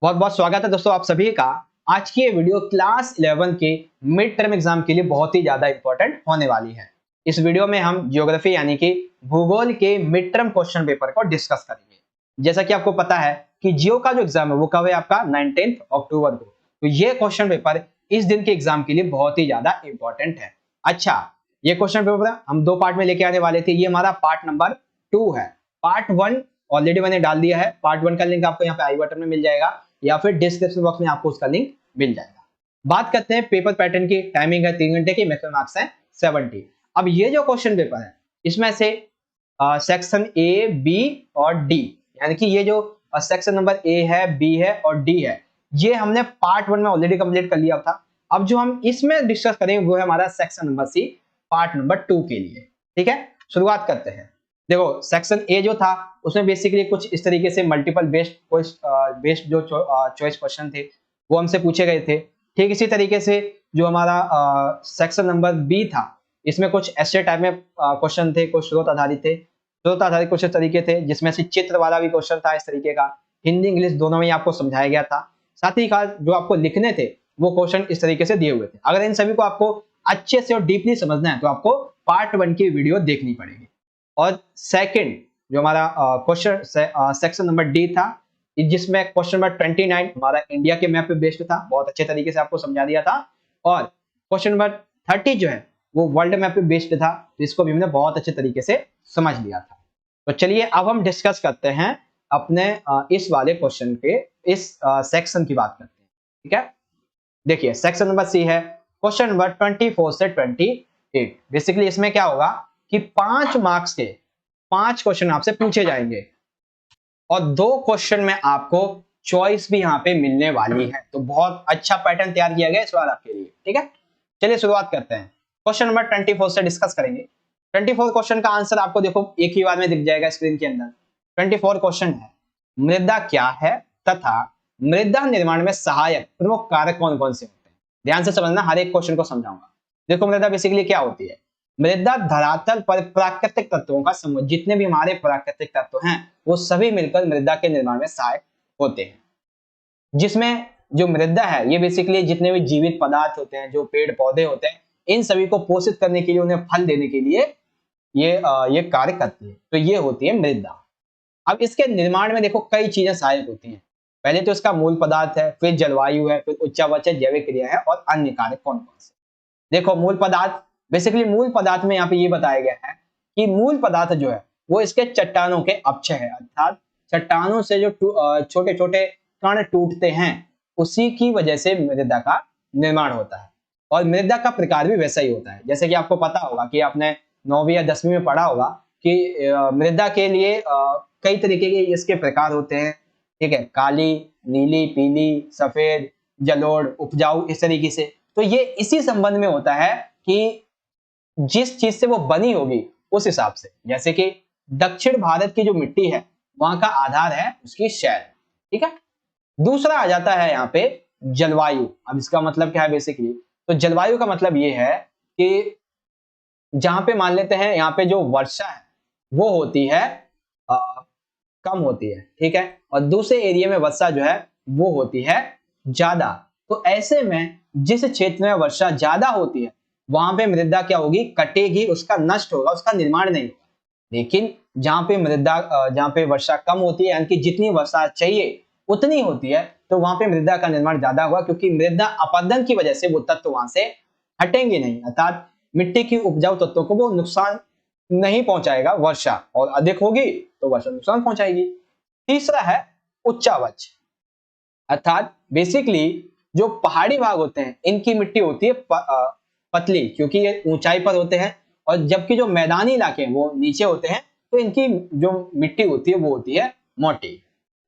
बहुत बहुत स्वागत है दोस्तों आप सभी का। आज की ये वीडियो क्लास 11 के मिड टर्म एग्जाम के लिए बहुत ही ज्यादा इंपॉर्टेंट होने वाली है। इस वीडियो में हम ज्योग्राफी यानी कि भूगोल के मिड टर्म क्वेश्चन पेपर को डिस्कस करेंगे। जैसा कि आपको पता है कि जियो का जो एग्जाम है वो कब है आपका 19 अक्टूबर को। तो ये क्वेश्चन पेपर इस दिन के एग्जाम के लिए बहुत ही ज्यादा इंपॉर्टेंट है। अच्छा, ये क्वेश्चन पेपर हम दो पार्ट में लेके आने वाले थे। ये हमारा पार्ट नंबर 2 है। पार्ट 1 ऑलरेडी मैंने डाल दिया है। पार्ट 1 का लिंक आपको यहाँ पे आई बटन में मिल जाएगा या फिर डिस्क्रिप्शन बॉक्स में आपको उसका लिंक मिल जाएगा। बात करते हैं पेपर पैटर्न की। टाइमिंग है 3 घंटे की, मैक्सिमम मार्क्स है 70। अब ये जो क्वेश्चन पेपर है इसमें से सेक्शन ए बी और डी, यानी कि ये जो सेक्शन नंबर ए है, बी है और डी है, ये हमने पार्ट 1 में ऑलरेडी कंप्लीट कर लिया था। अब जो हम इसमें डिस्कस करेंगे वो है हमारा section number C, part number 2 के लिए। ठीक है, शुरुआत करते हैं। देखो सेक्शन ए जो था उसमें बेसिकली कुछ इस तरीके से मल्टीपल बेस्ड जो चॉइस क्वेश्चन थे वो हमसे पूछे गए थे। ठीक इसी तरीके से जो हमारा सेक्शन नंबर बी था इसमें कुछ ऐसे टाइप में क्वेश्चन थे, कुछ स्रोत आधारित थे। स्रोत आधारित कुछ इस तरीके थे जिसमें से चित्र वाला भी क्वेश्चन था इस तरीके का। हिंदी इंग्लिश दोनों में आपको समझाया गया था। साथ ही साथ जो आपको लिखने थे वो क्वेश्चन इस तरीके से दिए हुए थे। अगर इन सभी को आपको अच्छे से और डीपली समझना है तो आपको पार्ट 1 की वीडियो देखनी पड़ेगी। और सेकंड जो हमारा क्वेश्चन सेक्शन नंबर डी था जिसमें क्वेश्चन नंबर 29 हमारा इंडिया के मैप पे बेस्ड था, बहुत अच्छे तरीके से आपको समझा दिया था। और क्वेश्चन नंबर 30 जो है वो वर्ल्ड मैप पे बेस्ड था, तो इसको भी हमने बहुत अच्छे तरीके से समझ लिया था। तो चलिए अब हम डिस्कस करते हैं अपने इस वाले क्वेश्चन के इस सेक्शन की बात करते हैं। ठीक है, देखिए सेक्शन नंबर सी है, क्वेश्चन नंबर 24 से 28। बेसिकली इसमें क्या होगा कि 5 मार्क्स के 5 क्वेश्चन आपसे पूछे जाएंगे और 2 क्वेश्चन में आपको चॉइस भी यहाँ पे मिलने वाली है। तो बहुत अच्छा पैटर्न तैयार किया गया इस बार आपके लिए। ठीक है, चलिए शुरुआत करते हैं। क्वेश्चन नंबर 24 से डिस्कस करेंगे। 24 क्वेश्चन का आंसर आपको देखो एक ही बार में दिख जाएगा स्क्रीन के अंदर। 24 क्वेश्चन है, मृदा क्या है तथा मृदा निर्माण में सहायक प्रमुख कारक कौन कौन से होते हैं। ध्यान से समझना, हर एक क्वेश्चन को समझाऊंगा। देखो मृदा बेसिकली क्या होती है। मृदा धरातल पर प्राकृतिक तत्वों का समूह, जितने भी हमारे प्राकृतिक तत्व हैं वो सभी मिलकर मृदा के निर्माण में सहायक होते हैं। जिसमें जो मृदा है ये बेसिकली जितने भी जीवित पदार्थ होते हैं, जो पेड़ पौधे होते हैं, इन सभी को पोषित करने के लिए, उन्हें फल देने के लिए ये कार्य करती है। तो ये होती है मृदा। अब इसके निर्माण में देखो कई चीजें सहायक होती हैं। पहले तो इसका मूल पदार्थ है, फिर जलवायु है, फिर उच्चावच है, जैविक क्रिया है और अन्य कार्य कौन कौन से। देखो मूल पदार्थ, बेसिकली मूल पदार्थ में यहाँ पे ये बताया गया है कि मूल पदार्थ जो है वो इसके चट्टानों के अपक्षय है, अर्थात चट्टानों से जो छोटे छोटे कण टूटते हैं उसी की वजह से मृदा का निर्माण होता है। और मृदा का प्रकार भी वैसा ही होता है, जैसे कि आपको पता होगा कि आपने 9वीं या 10वीं में पढ़ा होगा कि मृदा के लिए कई तरीके के इसके प्रकार होते हैं। ठीक है, काली, नीली, पीली, सफेद, जलोढ़, उपजाऊ, इस तरीके से। तो ये इसी संबंध में होता है कि जिस चीज से वो बनी होगी उस हिसाब से। जैसे कि दक्षिण भारत की जो मिट्टी है वहां का आधार है उसकी शैल। ठीक है, दूसरा आ जाता है यहाँ पे जलवायु। अब इसका मतलब क्या है बेसिकली, तो जलवायु का मतलब ये है कि जहां पे मान लेते हैं यहाँ पे जो वर्षा है वो होती है कम होती है। ठीक है, और दूसरे एरिया में वर्षा जो है वो होती है ज्यादा। तो ऐसे में जिस क्षेत्र में वर्षा ज्यादा होती है वहां पे मृदा क्या होगी, कटेगी, उसका नष्ट होगा, उसका निर्माण नहीं होगा। लेकिन जहां पे वर्षा कम होती है, यानी कि जितनी वर्षा चाहिए उतनी होती है, तो वहां पे मृदा का निर्माण ज्यादा होगा, क्योंकि मृदा अपरदन की वजह से वो तत्व वहां से हटेंगे नहीं, अर्थात मिट्टी की उपजाऊ तत्वों को वो नुकसान नहीं पहुंचाएगा। वर्षा और अधिक होगी तो वर्षा नुकसान पहुंचाएगी। तीसरा है उच्चावच, अर्थात बेसिकली जो पहाड़ी भाग होते हैं इनकी मिट्टी होती है पतली, क्योंकि ये ऊंचाई पर होते हैं, और जबकि जो मैदानी इलाके हैं वो नीचे होते हैं, तो इनकी जो मिट्टी होती है वो होती है मोटी।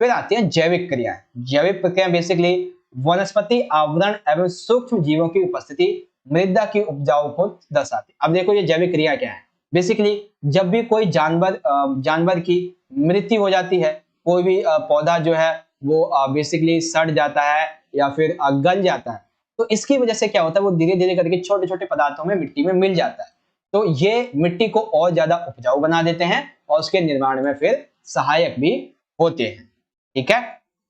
फिर आती है जैविक क्रियाएं। जैविक प्रक्रिया बेसिकली वनस्पति आवरण एवं सूक्ष्म जीवों की उपस्थिति मृदा की उपजाऊ को दर्शाती है। अब देखो ये जैविक क्रिया क्या है। बेसिकली जब भी कोई जानवर की मृत्यु हो जाती है, कोई भी पौधा जो है वो बेसिकली सड़ जाता है या फिर गल जाता है, तो इसकी वजह से क्या होता है, वो धीरे धीरे करके छोटे छोटे पदार्थों में मिट्टी में मिल जाता है। तो ये मिट्टी को और ज्यादा उपजाऊ बना देते हैं और उसके निर्माण में फिर सहायक भी होते हैं। ठीक है,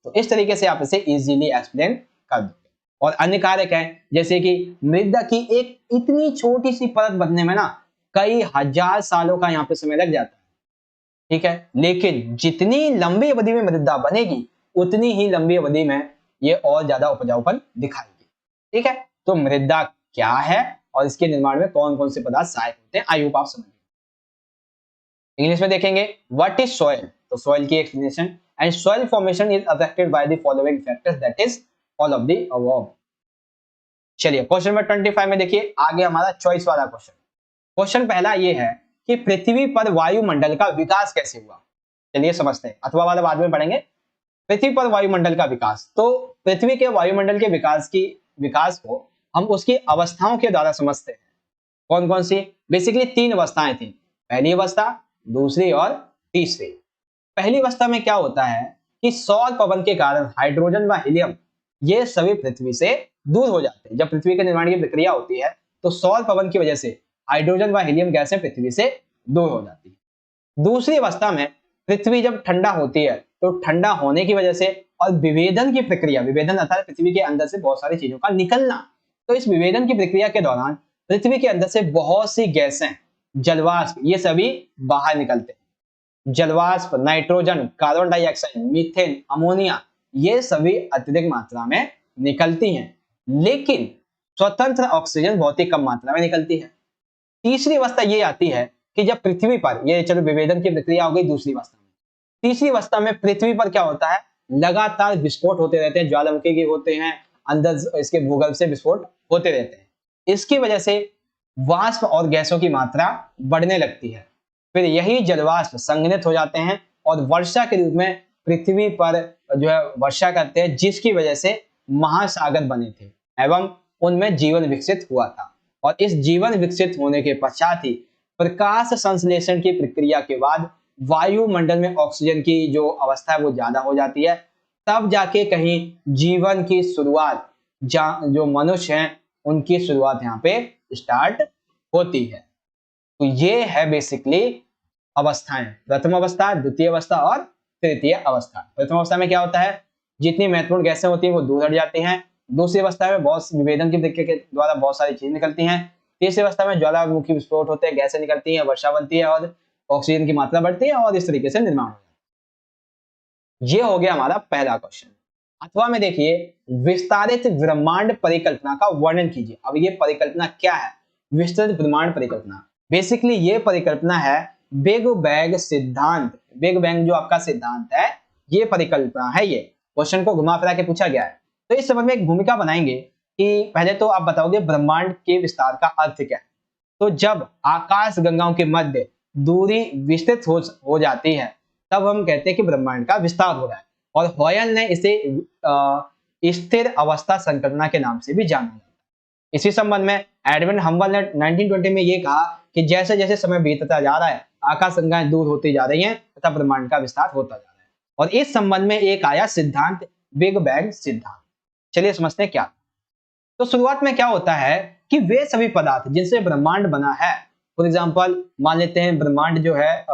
तो इस तरीके से आप इसे इजीली एक्सप्लेन कर दोगे। और अन्य कारक हैं जैसे कि मृदा की एक इतनी छोटी सी परत बनने में ना कई हजार सालों का यहाँ पे समय लग जाता है, ठीक है, लेकिन जितनी लंबी अवधि में मृदा बनेगी उतनी ही लंबी अवधि में ये और ज्यादा उपजाऊपन दिखाएगी, ठीक है। तो मृदा क्या है और इसके निर्माण में कौन कौन से पदार्थ सहायक होते हैं, आई होप आप समझ गए। इंग्लिश में देखेंगे व्हाट इज सॉइल, तो सॉइल की explanation, and soil formation is affected by the following factors, that is all of the above. चलिए क्वेश्चन नंबर 25 में देखिए आगे हमारा चॉइस वाला क्वेश्चन। क्वेश्चन पहला ये है कि पृथ्वी पर वायुमंडल का विकास कैसे हुआ। चलिए समझते हैं, अथवा वाला बाद में पढ़ेंगे। पृथ्वी पर वायुमंडल का विकास, तो पृथ्वी के वायुमंडल के विकास को हम उसकी अवस्थाओं के द्वारा समझते हैं। कौन कौन सी, बेसिकली 3 अवस्थाएं थी, पहली अवस्था, दूसरी और तीसरी। पहली अवस्था में क्या होता है कि सौर पवन के कारण हाइड्रोजन व हीलियम ये सभी पृथ्वी से दूर हो जाते हैं। जब पृथ्वी के निर्माण की प्रक्रिया होती है तो सौर पवन की वजह से हाइड्रोजन व हीलियम गैसें पृथ्वी से दूर हो जाती है। दूसरी अवस्था में पृथ्वी जब ठंडा होती है तो ठंडा होने की वजह से और विभेदन की प्रक्रिया, विभेदन अर्थात पृथ्वी के अंदर से बहुत सारी चीजों का निकलना, तो इस विभेदन की प्रक्रिया के दौरान पृथ्वी के अंदर से बहुत सी गैसें, जलवाष्प, ये सभी बाहर निकलते हैं। जलवाष्प, nitrogen, carbon dioxide, methane, ammonia, ये सभी अत्यधिक मात्रा में निकलती हैं, लेकिन स्वतंत्र ऑक्सीजन बहुत ही कम मात्रा में निकलती है। तीसरी अवस्था ये आती है कि जब पृथ्वी पर, ये चलो विभेदन की प्रक्रिया हो गई दूसरी अवस्था में, तीसरी अवस्था में पृथ्वी पर क्या होता है, लगातार विस्फोट होते रहते हैं, ज्वालामुखी के होते हैं, अंदर इसके भूगर्भ से विस्फोट होते रहते हैं। इसकी वजह से वाष्प और गैसों की मात्रा बढ़ने लगती है। फिर यही जलवाष्प संघनित हो जाते हैं और वर्षा के रूप में पृथ्वी पर जो है वर्षा करते हैं, जिसकी वजह से महासागर बने थे एवं उनमें जीवन विकसित हुआ था। और इस जीवन विकसित होने के पश्चात ही प्रकाश संश्लेषण की प्रक्रिया के बाद वायुमंडल में ऑक्सीजन की जो अवस्था है वो ज्यादा हो जाती है, तब जाके कहीं जीवन की शुरुआत, जो मनुष्य हैं उनकी शुरुआत यहाँ पे स्टार्ट होती है। तो ये है बेसिकली अवस्थाएं, प्रथम अवस्था, द्वितीय अवस्था और तृतीय अवस्था। प्रथम अवस्था में क्या होता है, जितनी महत्वपूर्ण गैसें होती हैं वो दूर हट जाती हैं। दूसरी अवस्था में बहुत विभेदन की प्रक्रिया के द्वारा बहुत सारी चीजें निकलती हैं। तीसरी अवस्था में ज्वालामुखी विस्फोट होते हैं, गैसें निकलती हैं, वर्षा बनती है और ऑक्सीजन की मात्रा बढ़ती है और इस तरीके से निर्माण होता है। ये हो गया हमारा पहला क्वेश्चन। अथवा में देखिए विस्तारित ब्रह्मांड परिकल्पना का वर्णन कीजिए। अब ये परिकल्पना क्या है, विस्तृत ब्रह्मांड परिकल्पना, बेसिकली ये परिकल्पना है बिग बैंग सिद्धांत। बिग बैंग जो आपका सिद्धांत है ये परिकल्पना है। ये क्वेश्चन को घुमा फिरा के पूछा गया है, तो इस संबंध में एक भूमिका बनाएंगे कि पहले तो आप बताओगे ब्रह्मांड के विस्तार का अर्थ क्या है। तो जब आकाश गंगाओं के मध्य दूरी विस्तृत हो जाती है तब हम कहते हैं कि ब्रह्मांड का विस्तार हो रहा है। और हॉयल ने इसे स्थिर अवस्था संकल्पना के नाम से भी जाना जाता है। इसी संबंध में एडविन हम्बल ने 1920 में ये कहा कि जैसे जैसे समय बीतता जा रहा है आकाश गंगाएं दूर होती जा रही हैं तथा ब्रह्मांड का विस्तार होता जा रहा है। और इस संबंध में एक आया सिद्धांत, बिग बैंग सिद्धांत। चलिए समझते हैं क्या। तो शुरुआत में क्या होता है कि वे सभी पदार्थ जिनसे ब्रह्मांड बना है, फॉर एग्जाम्पल मान लेते हैं ब्रह्मांड जो है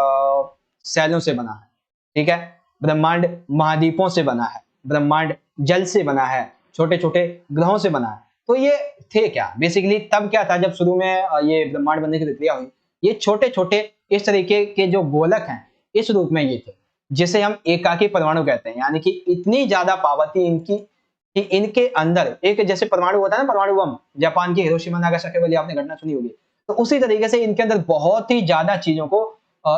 सेलों से बना है, ठीक है, ब्रह्मांड महाद्वीपों से बना है, ब्रह्मांड जल से बना है, छोटे छोटे ग्रहों से बना है। तो ये थे क्या, बेसिकली तब क्या था जब शुरू में ये ब्रह्मांड बनने की प्रक्रिया हुई, ये छोटे छोटे इस तरीके के जो गोलक हैं इस रूप में ये थे, जिसे हम एकाकी परमाणु कहते हैं। यानी कि इतनी ज्यादा पावर थी इनकी कि इनके अंदर एक जैसे परमाणु होता है ना, परमाणु बम, जापान की हिरोशिमा नागासाकी वाली आपने घटना सुनी होगी, तो उसी तरीके से इनके अंदर बहुत ही ज्यादा चीजों को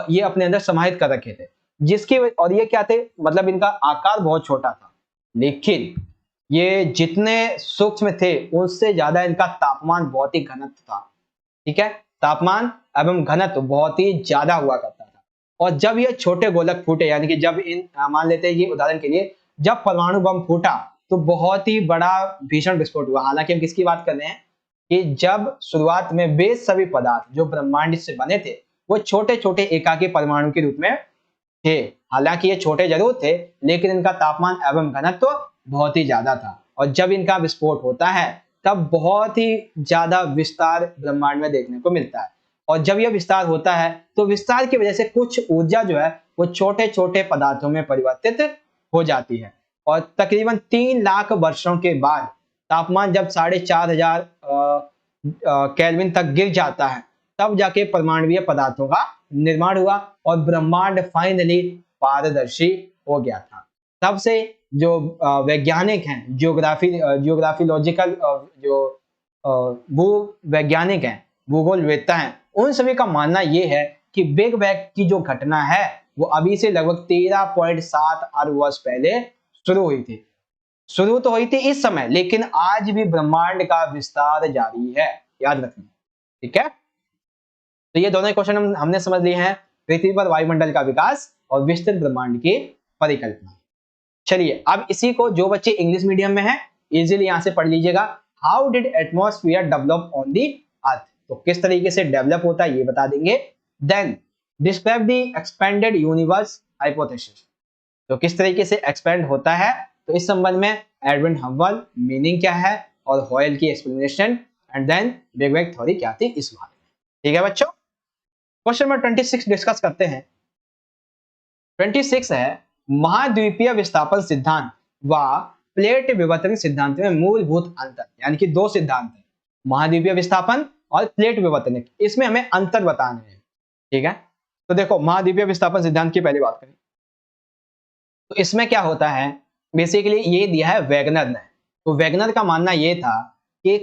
ये अपने अंदर समाहित कर रखे थे, जिसकी और ये क्या थे, मतलब इनका आकार बहुत छोटा था, लेकिन ये जितने सूक्ष्म थे उससे ज्यादा इनका तापमान बहुत ही घनत्व था, ठीक है, तापमान एवं घनत्व बहुत ही ज्यादा हुआ करता था। और जब ये छोटे गोलक फूटे, यानी कि जब इन मान लेते हैं ये उदाहरण के लिए, जब परमाणु बम फूटा तो बहुत ही बड़ा भीषण विस्फोट हुआ। हालांकि हम किसकी बात कर रहे हैं कि जब शुरुआत में वे सभी पदार्थ जो ब्रह्मांड से बने थे वो छोटे छोटे एकाकी परमाणु के रूप में थे। हालांकि ये छोटे जरूर थे लेकिन इनका तापमान एवं घनत्व बहुत ही ज्यादा था। और जब इनका विस्फोट होता है तब बहुत ही ज्यादा विस्तार ब्रह्मांड में देखने को मिलता है। और जब यह विस्तार होता है तो विस्तार की वजह से कुछ ऊर्जा जो है वो छोटे छोटे पदार्थों में परिवर्तित हो जाती है। और तकरीबन 3 लाख वर्षों के बाद तापमान जब 4500 केल्विन तक गिर जाता है, तब जाके परमाणुीय पदार्थों का निर्माण हुआ और ब्रह्मांड फाइनली पारदर्शी हो गया था। तब से जो वैज्ञानिक हैं, जियोग्राफिलॉजिकल जो भू वैज्ञानिक हैं, भूगोलवेत्ता हैं, उन सभी का मानना ये है कि बिग बैंग की जो घटना है वो अभी से लगभग 13.7 अरब वर्ष पहले शुरू हुई थी। शुरू तो हुई थी इस समय, लेकिन आज भी ब्रह्मांड का विस्तार जारी है, याद रखना। ठीक है, तो ये दोनों क्वेश्चन हमने समझ लिए हैं, पृथ्वी पर वायुमंडल का विकास और विस्तृत ब्रह्मांड की परिकल्पना। चलिए अब इसी को जो बच्चे इंग्लिश मीडियम में हैं इजीली यहां से पढ़ लीजिएगा। How did atmosphere develop on the earth, तो किस तरीके से डेवलप होता है ये बता देंगे। Then describe the expanded universe hypothesis, तो किस तरीके से एक्सपेंड होता है, तो इस संबंध में एडविन हबल मीनिंग क्या है और हॉयल की explanation, and then big bang theory क्या थी इस बारे में। ठीक है बच्चों, क्वेश्चन नंबर 26 डिस्कस करते हैं। 26 है महाद्वीपीय विस्थापन सिद्धांत व प्लेट विवर्तन सिद्धांत में मूलभूत अंतर, यानी कि दो सिद्धांत है, महाद्वीपीय विस्थापन और प्लेट विवर्तन, इसमें हमें अंतर बताने हैं। ठीक है, तो देखो महाद्वीपीय विस्थापन सिद्धांत की पहली बात करें तो इसमें क्या होता है, बेसिकली ये दिया है वैगनर ने। तो वैगनर का मानना ये था कि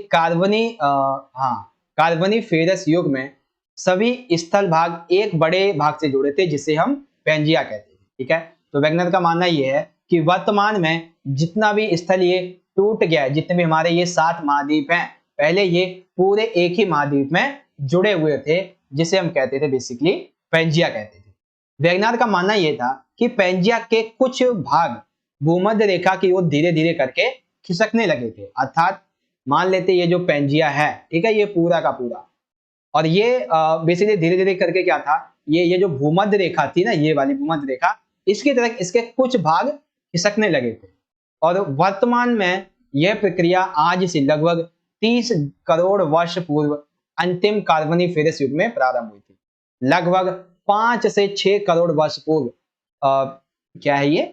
कार्बोनिफेरस युग में सभी स्थल भाग एक बड़े भाग से जुड़े थे जिसे हम पेंजिया कहते हैं। ठीक है, तो वैगनर का मानना ये है कि वर्तमान में जितना भी स्थल ये टूट गया है, जितने भी हमारे ये 7 महाद्वीप हैं, पहले ये पूरे एक ही महाद्वीप में जुड़े हुए थे जिसे हम कहते थे बेसिकली पेंजिया कहते थे। वैगनर का मानना यह था कि पेंजिया के कुछ भाग भूमध्य रेखा की ओर धीरे धीरे करके खिसकने लगे थे, अर्थात मान लेते ये जो पेंजिया है, ठीक है, ये पूरा का पूरा, और ये बेसिकली धीरे धीरे करके क्या था, ये जो भूमध्य रेखा थी ना, ये वाली भूमध्य रेखा, इसकी तरह इसके कुछ भाग खिसकने लगे थे। और वर्तमान में यह प्रक्रिया आज से लगभग 30 करोड़ वर्ष पूर्व अंतिम कार्बोनिफेरस युग में प्रारंभ हुई थी। लगभग 5 से 6 करोड़ वर्ष पूर्व क्या है ये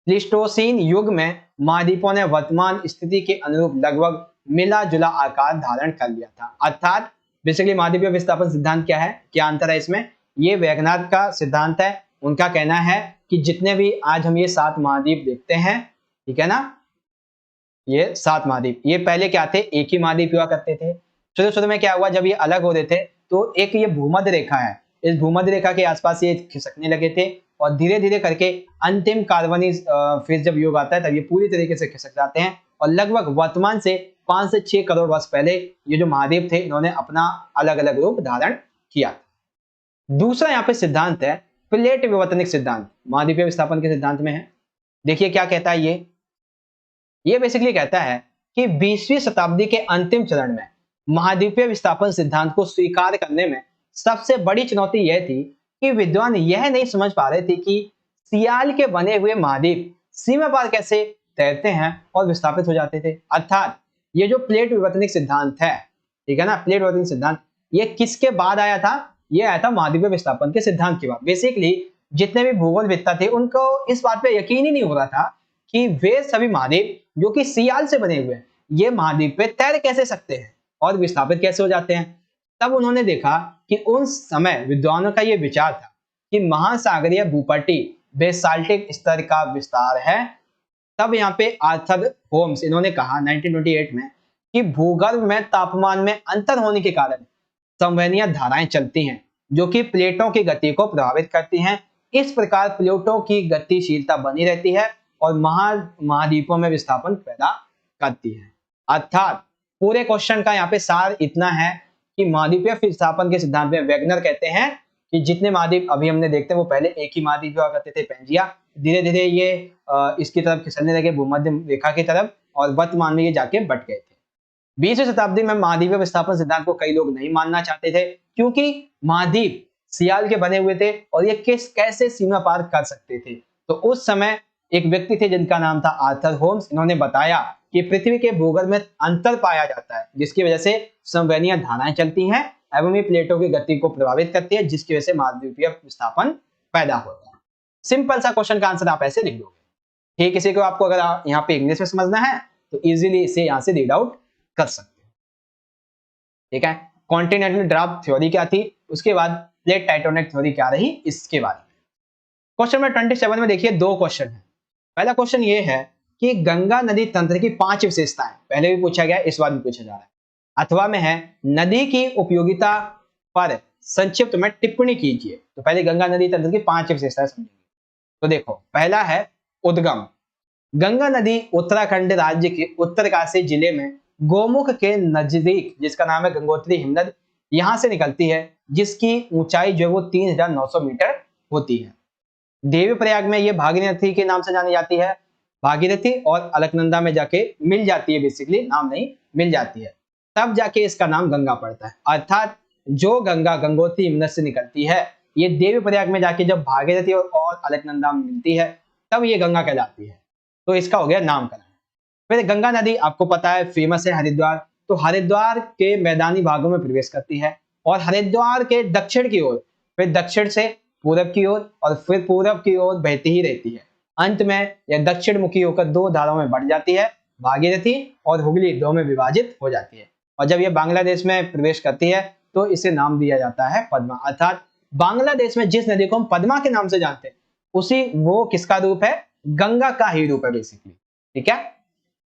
प्लीस्टोसीन युग में महाद्वीपों ने वर्तमान स्थिति के अनुरूप लगभग मिला जुला आकार धारण कर लिया था। अर्थात बेसिकली महाद्वीपीय विस्थापन सिद्धांत क्या है, क्या अंतर है इसमें, ये वैगनर का सिद्धांत है। उनका कहना है कि जितने भी आज हम ये 7 महाद्वीप देखते हैं, ठीक है ना, ये 7 महाद्वीप, ये पहले क्या थे, एक ही महाद्वीप हुआ करते थे। शुरू में क्या हुआ, जब ये अलग हो रहे थे तो एक ये भूमध्य रेखा है, इस भूमध्य रेखा के आसपास ये खिसकने लगे थे और धीरे धीरे करके अंतिम कार्बोनिफेरस जब युग आता है तब ये पूरी तरीके से खिसक जाते हैं और लगभग वर्तमान से 5 से 6 करोड़ वर्ष पहले ये जो महाद्वीप थे इन्होंने अपना अलग अलग रूप धारण किया। दूसरा यहाँ पे सिद्धांत है प्लेट विवर्तनिक सिद्धांत, महाद्वीपीय विस्थापन के सिद्धांत में है। देखिए क्या कहता है ये बेसिकली कहता है कि 20वीं शताब्दी के अंतिम चरण में महाद्वीपीय विस्थापन सिद्धांत को स्वीकार करने में सबसे बड़ी चुनौती यह थी कि विद्वान यह नहीं समझ पा रहे थे कि सियाल के बने हुए महाद्वीप सीमा पार कैसे तैरते हैं और विस्थापित हो जाते थे। अर्थात ये जो प्लेट विवर्तनिक सिद्धांत है, ठीक है ना, प्लेट विवर्तनिक सिद्धांत ये किसके बाद आया था, ये आया था महाद्वीपीय विस्थापन के सिद्धांत के बाद। बेसिकली जितने भी भूगोलवेत्ता थे उनको इस बात पे यकीन ही नहीं हो रहा था कि वे सभी महाद्वीप जो कि सियाल से बने हुए हैं, ये महाद्वीप पे तैर कैसे सकते हैं और विस्थापित कैसे हो जाते हैं। तब उन्होंने देखा कि उन समय विद्वानों का यह विचार था कि महासागरीय भूपट्टी बेसाल्टिक स्तर का विस्तार है। तब यहाँ पे आर्थर होम्स इन्होंने कहा 1928 में कि भूगर्भ में तापमान में अंतर होने के कारण संवहनीय धाराएं चलती हैं जो कि प्लेटों की गति को प्रभावित करती हैं। इस प्रकार प्लेटों की गतिशीलता बनी रहती है और महाद्वीपों में विस्थापन पैदा करती है। अर्थात पूरे क्वेश्चन का यहाँ पे सार इतना है कि महाद्वीपीय विस्थापन के सिद्धांत में वैगनर कहते हैं कि जितने महाद्वीप अभी हमने देखते हैं वो पहले एक ही महाद्वीप हुआ करते थे पेंजिया, धीरे धीरे ये इसकी तरफ खिसकने लगे भूमध्य रेखा की तरफ और वर्तमान में ये जाके बट गए थे। 20वीं शताब्दी में महाद्वीपीय विस्थापन सिद्धांत को कई लोग नहीं मानना चाहते थे क्योंकि महाद्वीप सियाल के बने हुए थे और ये कैसे सीमा पार कर सकते थे। तो उस समय एक व्यक्ति थे जिनका नाम था आर्थर होम्स, इन्होंने बताया कि पृथ्वी के भूगर्भ में अंतर पाया जाता है जिसकी वजह से संवहनीय धाराएं चलती हैं एवं ये प्लेटों की गति को प्रभावित करती है जिसकी वजह से महाद्वीपीय विस्थापन पैदा होता है। सिंपल सा क्वेश्चन का आंसर आप ऐसे लिख दोगे। ठीक, किसी को आपको अगर यहाँ पे इंग्लिश में समझना है तो इजीली इसे यहाँ से रीड आउट कर सकते हैं। ठीक है, कॉन्टिनेंटल ड्राफ्ट थ्योरी क्या थी, उसके बाद प्लेट टेक्टोनिक थ्योरी क्या रही, इसके बारे में। क्वेश्चन नंबर 27 में देखिए दो क्वेश्चन है। पहला क्वेश्चन ये है कि गंगा नदी तंत्र की 5 विशेषताएं, पहले भी पूछा गया, इस बार भी पूछा जा रहा है। अथवा में है नदी की उपयोगिता पर संक्षिप्त में टिप्पणी कीजिए। तो पहले गंगा नदी तंत्र की 5 विशेषताएं समझेंगे। तो देखो, पहला है उद्गम। गंगा नदी उत्तराखंड राज्य के उत्तरकाशी जिले में गोमुख के नजदीक, जिसका नाम है गंगोत्री हिमनद, यहां से निकलती है, जिसकी ऊंचाई जो है वो 3900 मीटर होती है। देवी प्रयाग में ये भागीरथी के नाम से जानी जाती है, भागीरथी, और अलकनंदा में जाके मिल जाती है, बेसिकली नाम नहीं मिल जाती है, तब जाके इसका नाम गंगा पड़ता है। अर्थात जो गंगा गंगोत्री हिमनद से निकलती है, ये देवी प्रयाग में जाके जब भागीरथी और अलकनंदा में मिलती है, तब ये गंगा कहलाती है। तो इसका हो गया नामकरण। फिर गंगा नदी आपको पता है फेमस है हरिद्वार, तो हरिद्वार के मैदानी भागों में प्रवेश करती है और हरिद्वार के दक्षिण की ओर, फिर दक्षिण से पूरब की ओर और फिर पूरब की ओर बहती ही रहती है। अंत में यह दक्षिण मुखी होकर 2 धाराओं में बढ़ जाती है, भागीरथी और हुगली 2 में विभाजित हो जाती है। और जब यह बांग्लादेश में प्रवेश करती है तो इसे नाम दिया जाता है पद्मा। अर्थात बांग्लादेश में जिस नदी को हम पद्मा के नाम से जानते हैं, उसी वो किसका रूप है, गंगा का ही रूप है बेसिकली। ठीक है,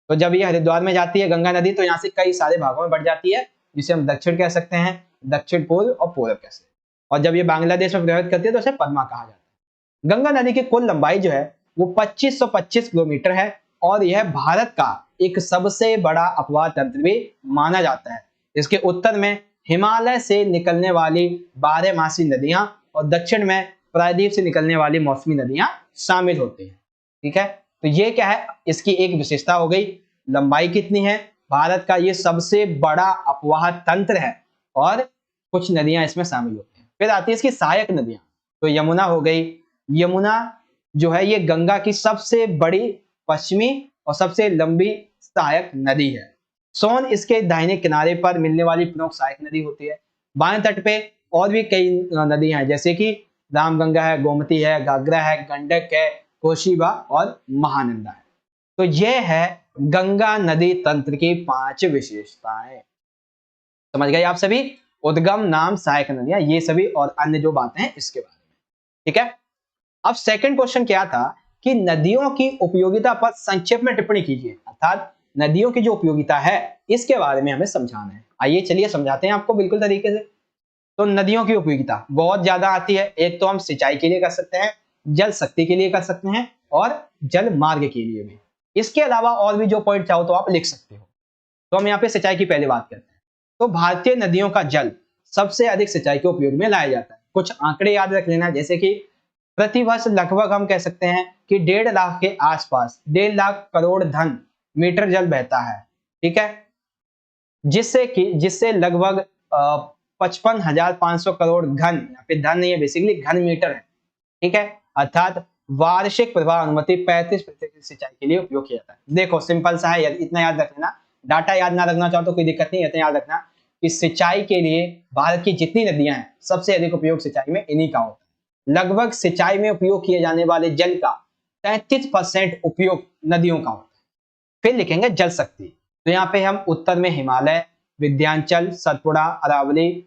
तो जब ये हरिद्वार में जाती है गंगा नदी, तो यहाँ से कई सारे भागों में बढ़ जाती है, जिसे हम दक्षिण कह सकते हैं, दक्षिण पूर्व और पूर्व कह सकते हैं। और जब ये बांग्लादेश में प्रवेश करती है तो उसे पद्मा कहा जाता है। गंगा नदी की कुल लंबाई जो है वो 2525 किलोमीटर है और यह भारत का एक सबसे बड़ा अपवाह तंत्र भी माना जाता है। इसके उत्तर में हिमालय से निकलने वाली 12मासी नदियां और दक्षिण में प्रायद्वीप से निकलने वाली मौसमी नदियां शामिल होती हैं। ठीक है, तो ये क्या है, इसकी एक विशेषता हो गई, लंबाई कितनी है, भारत का ये सबसे बड़ा अपवाह तंत्र है और कुछ नदियां इसमें शामिल होती हैं। फिर आती है इसकी सहायक नदियां, तो यमुना हो गई। यमुना जो है ये गंगा की सबसे बड़ी पश्चिमी और सबसे लंबी सहायक नदी है। सोन इसके दाहिने किनारे पर मिलने वाली प्रमुख सहायक नदी होती है। बाएं तट पे और भी कई नदियां हैं, जैसे कि रामगंगा है, गोमती है, घाघरा है, गंडक है, कोशीबा और महानंदा है। तो ये है गंगा नदी तंत्र की 5 विशेषताएं। समझ गए आप सभी, उद्गम, नाम, सहायक नदियां, ये सभी और अन्य जो बातें हैं इसके बारे में। ठीक है, अब सेकंड क्वेश्चन क्या था कि नदियों की उपयोगिता पर संक्षेप में टिप्पणी कीजिए। अर्थात नदियों की जो उपयोगिता है इसके बारे में हमें समझाना है। आइए चलिए समझाते हैं आपको बिल्कुल तरीके से। तो नदियों की उपयोगिता बहुत ज्यादा आती है। एक तो हम सिंचाई के लिए कर सकते हैं, जल शक्ति के लिए कर सकते हैं और जल मार्ग के लिए भी। इसके अलावा और भी जो पॉइंट चाहो तो आप लिख सकते हो। तो हम यहाँ पे सिंचाई की पहले बात करते हैं। तो भारतीय नदियों का जल सबसे अधिक सिंचाई के उपयोग में लाया जाता है। कुछ आंकड़े याद रख लेना, जैसे कि प्रतिवर्ष लगभग हम कह सकते हैं कि 1.5 लाख के आसपास 1.5 लाख करोड़ घन मीटर जल बहता है। ठीक है, जिससे लगभग 55,500 करोड़ घन, यहाँ पे धन नहीं है बेसिकली घन मीटर है। ठीक है, अर्थात वार्षिक प्रवाह अनुमति 35% सिंचाई के लिए उपयोग किया जाता है। देखो सिंपल सा है, इतना याद रख लेना। डाटा याद ना रखना चाहो तो कोई दिक्कत नहीं है, इतना याद रखना कि सिंचाई के लिए भारत की जितनी नदियां हैं सबसे अधिक उपयोग सिंचाई में इन्हीं का होता है। लगभग सिंचाई में उपयोग किए जाने वाले जल का 33% उपयोग नदियों का होता है। फिर लिखेंगे जल शक्ति। तो यहाँ पे हम उत्तर में हिमालय, विंध्याचल, सतपुड़ा, अरावली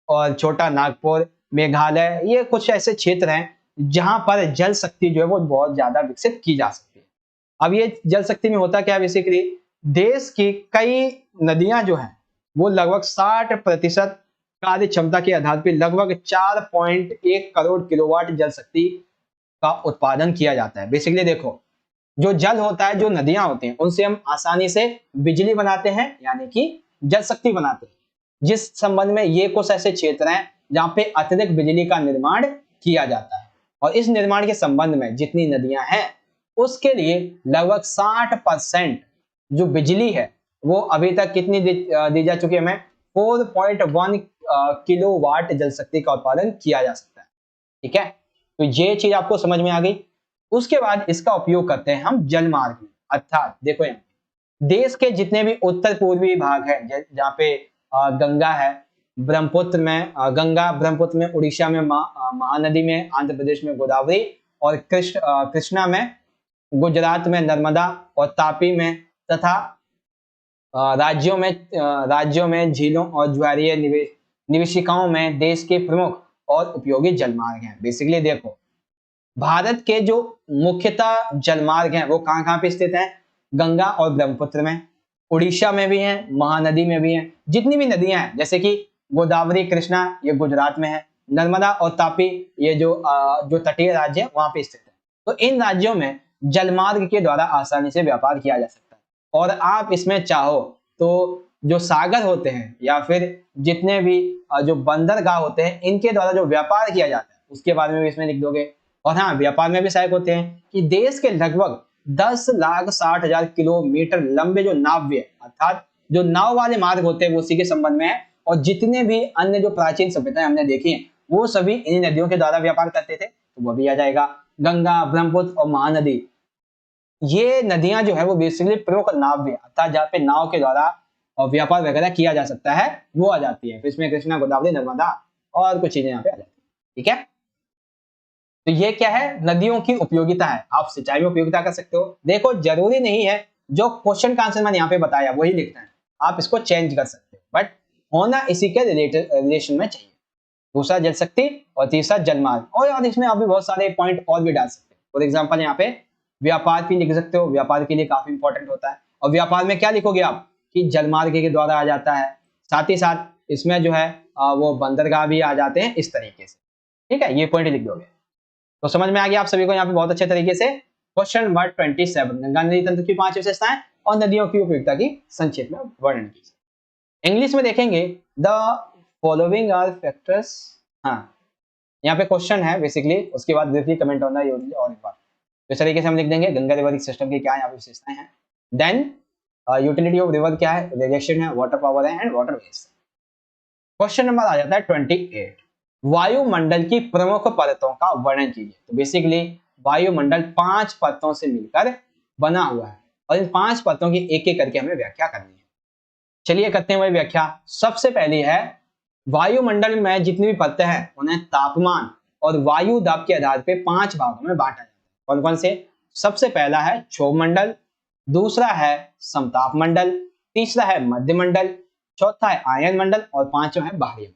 और छोटा नागपुर, मेघालय, ये कुछ ऐसे क्षेत्र हैं जहां पर जल शक्ति जो है वो बहुत ज्यादा विकसित की जा सकती है। अब ये जल शक्ति में होता क्या, बेसिकली देश की कई नदियां जो हैं वो लगभग 60% कार्य क्षमता के आधार पर लगभग 4.1 करोड़ किलोवाट जल शक्ति का उत्पादन किया जाता है। बेसिकली देखो, जो जल होता है, जो नदियां होती हैं, उनसे हम आसानी से बिजली बनाते हैं, यानी कि जल शक्ति बनाते हैं। जिस संबंध में ये कुछ ऐसे क्षेत्र हैं जहां पे अत्यधिक बिजली का निर्माण किया जाता है, और इस निर्माण के संबंध में जितनी नदियां हैं उसके लिए लगभग 60% जो बिजली है वो अभी तक कितनी दी जा चुकी है, हमें 4.1 किलोवाट जल शक्ति का उत्पादन किया जा सकता है। ठीक है, तो ये चीज आपको समझ में आ गई। उसके बाद इसका उपयोग करते हैं हम जल मार्ग में। अर्थात देखो यहाँ देश के जितने भी उत्तर पूर्वी भाग है जहाँ पे गंगा है, ब्रह्मपुत्र में गंगा, ब्रह्मपुत्र में उड़ीसा में महानदी में, आंध्र प्रदेश में गोदावरी और कृष्णा में, गुजरात में नर्मदा और तापी में, तथा राज्यों में झीलों और ज्वारीय निवेशिकाओं में देश के प्रमुख और उपयोगी जलमार्ग हैं। बेसिकली देखो, भारत के जो मुख्यतः जलमार्ग हैं वो कहाँ पे स्थित हैं? गंगा और ब्रह्मपुत्र में, उड़ीसा में भी हैं, महानदी में भी हैं। जितनी भी नदियां हैं जैसे कि गोदावरी, कृष्णा ये गुजरात में है, नर्मदा और तापी ये जो तटीय राज्य है वहां पे स्थित है। तो इन राज्यों में जलमार्ग के द्वारा आसानी से व्यापार किया जा सकता है। और आप इसमें चाहो तो जो सागर होते हैं या फिर जितने भी जो बंदरगाह होते हैं इनके द्वारा जो व्यापार किया जाता है उसके बारे में भी इसमें लिख दोगे। और हाँ, व्यापार में भी सहायक होते हैं कि देश के लगभग 10,60,000 किलोमीटर लंबे जो नाव्य अर्थात जो नाव वाले मार्ग होते हैं वो उसी के संबंध में है। और जितने भी अन्य जो प्राचीन सभ्यताएं हमने देखी हैं वो सभी इन नदियों के द्वारा व्यापार करते थे, तो वो भी आ जाएगा। गंगा, ब्रह्मपुत्र और महानदी ये नदियां जो है वो बेसिकली प्रमुख नाव्य अर्थात जहाँ पे नाव के द्वारा व्यापार वगैरह किया जा सकता है वो आ जाती है। इसमें कृष्णा, गोदावरी, नर्मदा और कुछ चीजें यहाँ पे आ जाती है। ठीक है, तो ये क्या है? नदियों की उपयोगिता है। आप सिंचाई में उपयोगिता कर सकते हो। देखो, जरूरी नहीं है जो क्वेश्चन का आंसर मैंने यहाँ पे बताया वही लिखना है, आप इसको चेंज कर सकते हो, बट होना इसी के रिलेशन में चाहिए। दूसरा जल शक्ति और तीसरा जलमार्ग। और इसमें आप भी बहुत सारे पॉइंट और भी डाल सकते हो। फॉर एग्जाम्पल यहाँ पे व्यापार भी लिख सकते हो, व्यापार के लिए काफी इंपॉर्टेंट होता है। और व्यापार में क्या लिखोगे आप कि जलमार्ग के द्वारा आ जाता है, साथ ही साथ इसमें जो है वो बंदरगाह भी आ जाते हैं इस तरीके से। ठीक है, ये पॉइंट लिख दोगे तो समझ में आ गया आप सभी को यहाँ पे बहुत अच्छे तरीके से। क्वेश्चन नंबर 27, गंगा नदी तंत्र की 5 विशेषताएं और नदियों की उपयोगिता की संक्षेप में वर्णन कीजिए। इंग्लिश में देखेंगे द फॉलोइंग आर फैक्टर्स। हाँ, यहाँ पे क्वेश्चन है बेसिकली, उसके बाद ब्रीफली कमेंट ऑन द और एक बार इस तरीके से हम लिख देंगे गंगा रिवर सिस्टम की क्या यहाँ पे विशेषताएं हैं। देन यूटिलिटी ऑफ रिवर क्या है, रिजेक्शन है, वाटर पावर है and water waste. Question number आ जाता है 28, वायुमंडल की प्रमुख परतों का वर्णन कीजिए। तो बेसिकली वायुमंडल 5 परतों से मिलकर बना हुआ है और इन 5 परतों की एक एक करके हमें व्याख्या करनी है। चलिए करते हैं वही व्याख्या। सबसे पहली है, वायुमंडल में जितनी भी परतें हैं उन्हें तापमान और वायु दाब के आधार पर 5 भागों में बांटा जाता है। कौन कौन से? सबसे पहला है क्षोभ मंडल, दूसरा है समताप मंडल, तीसरा है मध्य मंडल, चौथा है आयन मंडल और पांचवा है बाह्य मंडल।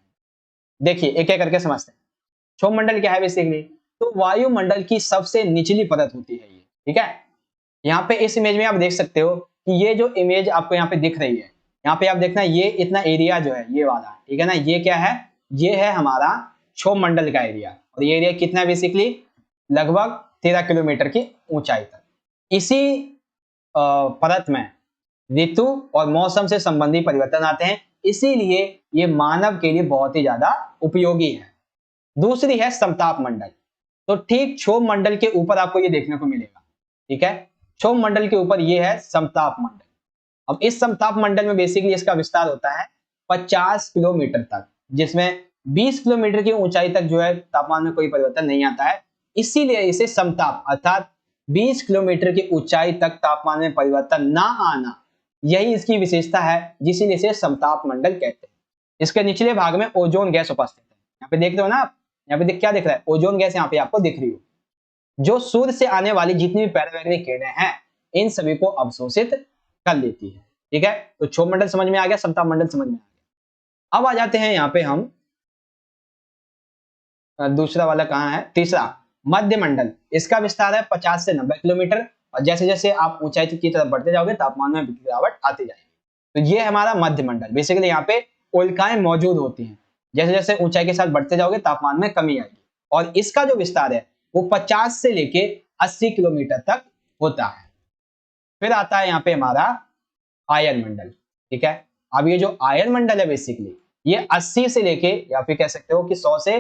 देखिए एक एक करके समझते हैं। क्षोभ मंडल क्या है बेसिकली? तो वायुमंडल की सबसे निचली परत होती है ये। ठीक है, यहाँ पे इस इमेज में आप देख सकते हो कि ये जो इमेज आपको यहाँ पे दिख रही है, यहाँ पे आप देखना ये इतना एरिया जो है ये वाला, ठीक है ना, ये क्या है? ये है हमारा क्षोभ मंडल का एरिया। और ये एरिया कितना है बेसिकली? लगभग 13 किलोमीटर की ऊंचाई तक। इसी परत में ऋतु और मौसम से संबंधित परिवर्तन आते हैं, इसीलिए ये मानव के लिए बहुत ही ज्यादा उपयोगी है। दूसरी है समताप मंडल। तो ठीक क्षोभ मंडल के ऊपर आपको ये देखने को मिलेगा। ठीक है, क्षोभ मंडल के ऊपर ये है समताप मंडल। अब इस समताप मंडल में बेसिकली इसका विस्तार होता है 50 किलोमीटर तक, जिसमें 20 किलोमीटर की ऊंचाई तक जो है तापमान में कोई परिवर्तन नहीं आता है, इसीलिए इसे समताप अर्थात 20 किलोमीटर की ऊंचाई तक तापमान में परिवर्तन ना आना, यही इसकी विशेषता है, जिसलिए इसे समताप मंडल कहते हैं। इसके निचले भाग में ओजोन गैस उपस्थित है। यहाँ पे देख रहे हो ना आप, यहाँ पे क्या दिख रहा है? ओजोन गैस यहाँ पे आपको दिख रही हो, जो सूर्य से आने वाली जितनी भी पैराबैंगनी किरणें हैं इन सभी को अवशोषित कर लेती है। ठीक है, तो क्षोभ मंडल समझ में आ गया, समताप मंडल समझ में आ गया। अब आ जाते हैं यहाँ पे हम दूसरा वाला कहाँ है? तीसरा मध्य मंडल। इसका विस्तार है 50 से 90 किलोमीटर और जैसे जैसे आप ऊंचाई की तरफ बढ़ते जाओगे तापमान में गिरावट आती जाएगी। तो ये हमारा मध्य मंडल। बेसिकली यहाँ पे उल्काएं मौजूद होती हैं, जैसे जैसे ऊंचाई के साथ बढ़ते जाओगे तापमान में कमी आएगी। और इसका जो विस्तार है वो 50 से लेके 80 किलोमीटर तक होता है। फिर आता है यहाँ पे हमारा आयन मंडल। ठीक है, अब ये जो आयन मंडल है बेसिकली ये 80 से लेके या फिर कह सकते हो कि 100 से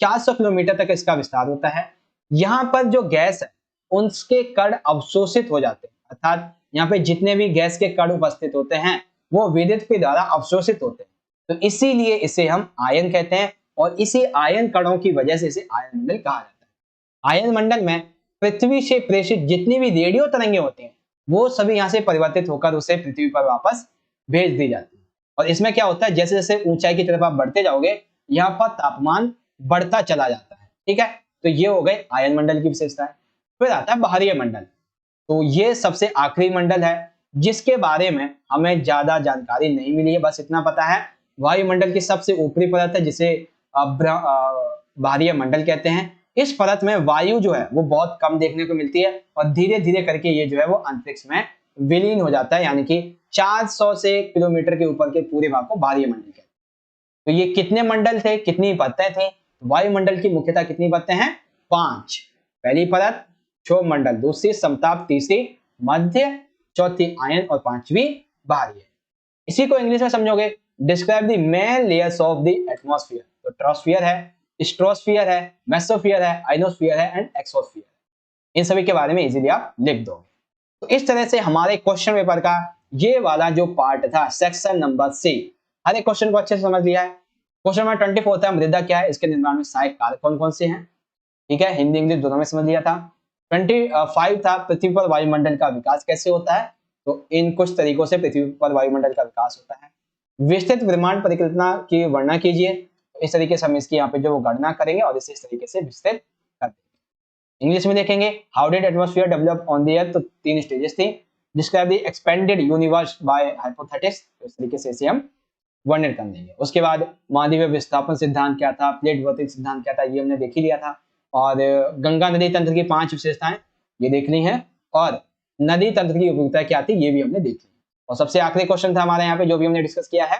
400 किलोमीटर तक इसका विस्तार होता है। यहाँ पर जो गैस है उनके कण अवशोषित हो जाते हैं, अर्थात यहाँ पे जितने भी गैस के कण उपस्थित होते हैं वो विद्युत के द्वारा अवशोषित होते हैं, तो इसीलिए इसे हम आयन कहते हैं और इसी आयन कणों की वजह से इसे आयन मंडल कहा जाता है। आयन मंडल में पृथ्वी से प्रेषित जितनी भी रेडियो तरंगे होती हैं वो सभी यहाँ से परिवर्तित होकर उसे पृथ्वी पर वापस भेज दी जाती है। और इसमें क्या होता है, जैसे जैसे ऊंचाई की तरफ आप बढ़ते जाओगे यहाँ पर तापमान बढ़ता चला जाता है। ठीक है, तो ये हो गए आयन मंडल की विशेषताएं। फिर आता है बाहरी मंडल, तो ये सबसे आखिरी मंडल है जिसके बारे में हमें ज्यादा जानकारी नहीं मिली है, बस इतना पता है वायुमंडल की सबसे ऊपरी परत है जिसे बाहरी मंडल कहते हैं। इस परत में वायु जो है वो बहुत कम देखने को मिलती है और धीरे धीरे करके ये जो है वो अंतरिक्ष में विलीन हो जाता है, यानी कि 400 से किलोमीटर के ऊपर के पूरे भाग को बाहरी मंडल कहते हैं। तो ये कितने मंडल थे, कितनी परतें थी? वायुमंडल की मुख्यतः कितनी परतें हैं? 5। पहली परत क्षोभ मंडल, दूसरी समताप, तीसरी मध्य, चौथी आयन और पांचवी बाहरी। इसी को इंग्लिश में समझोगे, describe the main layers of the atmosphere. तो ट्रोस्फियर है, स्ट्रोस्फियर है, मेसोस्फियर है, आइनोस्फियर है एंड एक्सोस्फियर। इन सभी के बारे में इजीली आप लिख दोगे। तो इस तरह से हमारे क्वेश्चन पेपर का ये वाला जो पार्ट था, सेक्शन नंबर सी, हर एक क्वेश्चन को अच्छे से समझ लिया है। क्वेश्चन नंबर 24 था मृदा क्या है, इसके निर्माण में सहायक कारक कौन कौन से हैं, ठीक है, हिंदी इंग्लिश दोनों में समझ लिया था। 25 था पृथ्वी पर वायुमंडल का विकास कैसे होता है, तो इन कुछ तरीकों से पृथ्वी पर वायुमंडल का विकास होता है। विस्तृत ब्रह्मांड परिकल्पना की वर्णना कीजिए, तो इस तरीके से हम इसकी यहाँ पे जो गणना करेंगे और इसे इस तरीके से विस्तृत कर देंगे। इंग्लिश में देखेंगे, how did atmosphere develop on the earth, तो 3 स्टेजेस थी। Describe the expanded universe by hypothesis, तो इस तरीके से इसे हम वर्णन कर देंगे। उसके बाद महाद्वीप विस्थापन सिद्धांत क्या था, प्लेट वर्तित सिद्धांत क्या था, ये हमने देख ही लिया था। और गंगा नदी तंत्र की 5 विशेषताएं ये देख ली हैं, और नदी तंत्र की उपयोगिता क्या थी ये भी हमने देख ली। और सबसे आखिरी क्वेश्चन था हमारे यहाँ पे जो भी हमने डिस्कस किया है,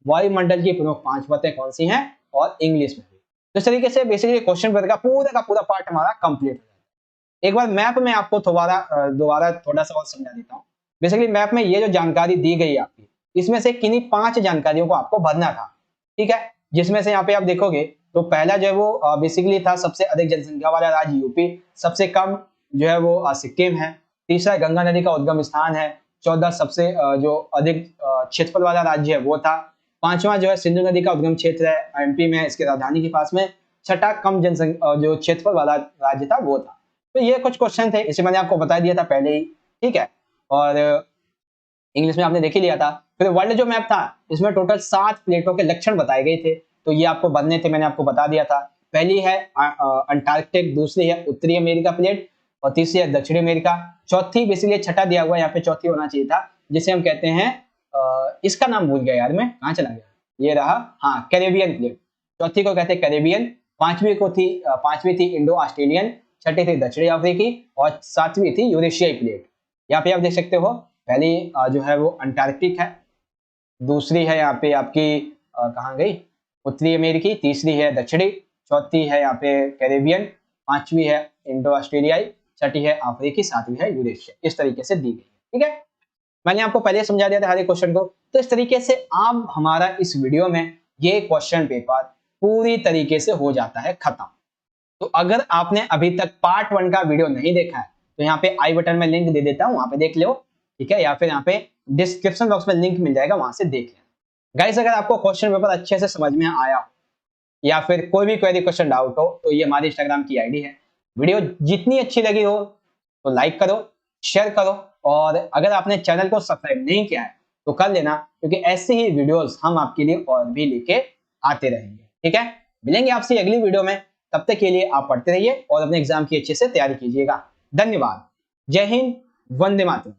वायुमंडल की प्रमुख 5 परतें कौन सी हैं, और इंग्लिश में भी। तो इस तरीके से बेसिकली क्वेश्चन पेपर का पूरा पार्ट हमारा कंप्लीट हो जाता है। एक बार मैप में आपको दोबारा थोड़ा सा और समझा देता हूँ। बेसिकली मैप में ये जो जानकारी दी गई है आपकी, इसमें से किन्हीं 5 जानकारियों को आपको भरना था, ठीक है, जिसमें से यहाँ पे आप देखोगे तो पहला जो है वो बेसिकली था सबसे अधिक जनसंख्या वाला राज्य यूपी, सबसे कम जो है वो सिक्किम है, तीसरा गंगा नदी का उद्गम स्थान है, 14 सबसे जो अधिक क्षेत्रफल वाला राज्य है वो था, 5वां जो है सिंधु नदी का उद्गम क्षेत्र है एमपी में, इसके राजधानी के पास में, 6ठा कम जनसंख्या जो क्षेत्रफल वाला राज्य था वो था। तो ये कुछ क्वेश्चन थे, इसे मैंने आपको बता दिया था पहले ही, ठीक है, और इंग्लिश में आपने देख ही लिया था। फिर वर्ल्ड जो मैप था इसमें टोटल 7 प्लेटों के लक्षण बताए गए थे, तो ये आपको बनने थे, मैंने आपको बता दिया था। पहली है अंटार्कटिक, दूसरी है उत्तरी अमेरिका प्लेट, और तीसरी है दक्षिणी अमेरिका, चौथी बेसिकली 6ठा दिया हुआ है यहाँ पे, चौथी होना चाहिए था, जिसे हम कहते हैं इसका नाम भूल गया यार मैं, कहाँ चला गया, ये रहा, हाँ, कैरेबियन प्लेट। चौथी को कहते हैं कैरेबियन, पांचवी थी इंडो ऑस्ट्रेलियन, छठी थी दक्षिणी अफ्रीकी, और 7वीं थी यूरेशियाई प्लेट। यहाँ पे आप देख सकते हो, पहली जो है वो अंटार्कटिक है, दूसरी है यहाँ पे आपकी कहाँ गई, उत्तरी अमेरिकी, तीसरी है दक्षिणी, चौथी है यहाँ पे कैरेबियन, 5वीं है इंडो ऑस्ट्रेलियाई, छठी है अफ्रीकी, 7वीं है यूरेशिया। इस तरीके से दी गई है, ठीक है, मैंने आपको पहले समझा दिया था हर एक क्वेश्चन को। तो इस तरीके से अब हमारा इस वीडियो में ये क्वेश्चन पेपर पूरी तरीके से हो जाता है खत्म। तो अगर आपने अभी तक पार्ट 1 का वीडियो नहीं देखा है तो यहाँ पे आई बटन में लिंक दे देता हूँ, वहां पे देख लो, ठीक है, या फिर यहाँ पे डिस्क्रिप्शन बॉक्स में लिंक मिल जाएगा, वहां से देख लेना। गाइस, अगर आपको क्वेश्चन पेपर अच्छे से समझ में आया हो या फिर कोई भी क्वेरी क्वेश्चन डाउट हो तो ये हमारी इंस्टाग्राम की आईडी है। वीडियो जितनी अच्छी लगी हो तो लाइक करो, शेयर करो, और अगर आपने चैनल को सब्सक्राइब नहीं किया है तो कर लेना, क्योंकि ऐसे ही वीडियोस हम आपके लिए और भी लेके आते रहेंगे, ठीक है। मिलेंगे आपसे अगली वीडियो में, तब तक के लिए आप पढ़ते रहिए और अपने एग्जाम की अच्छे से तैयारी कीजिएगा। धन्यवाद। जय हिंद, वंदे मातरम।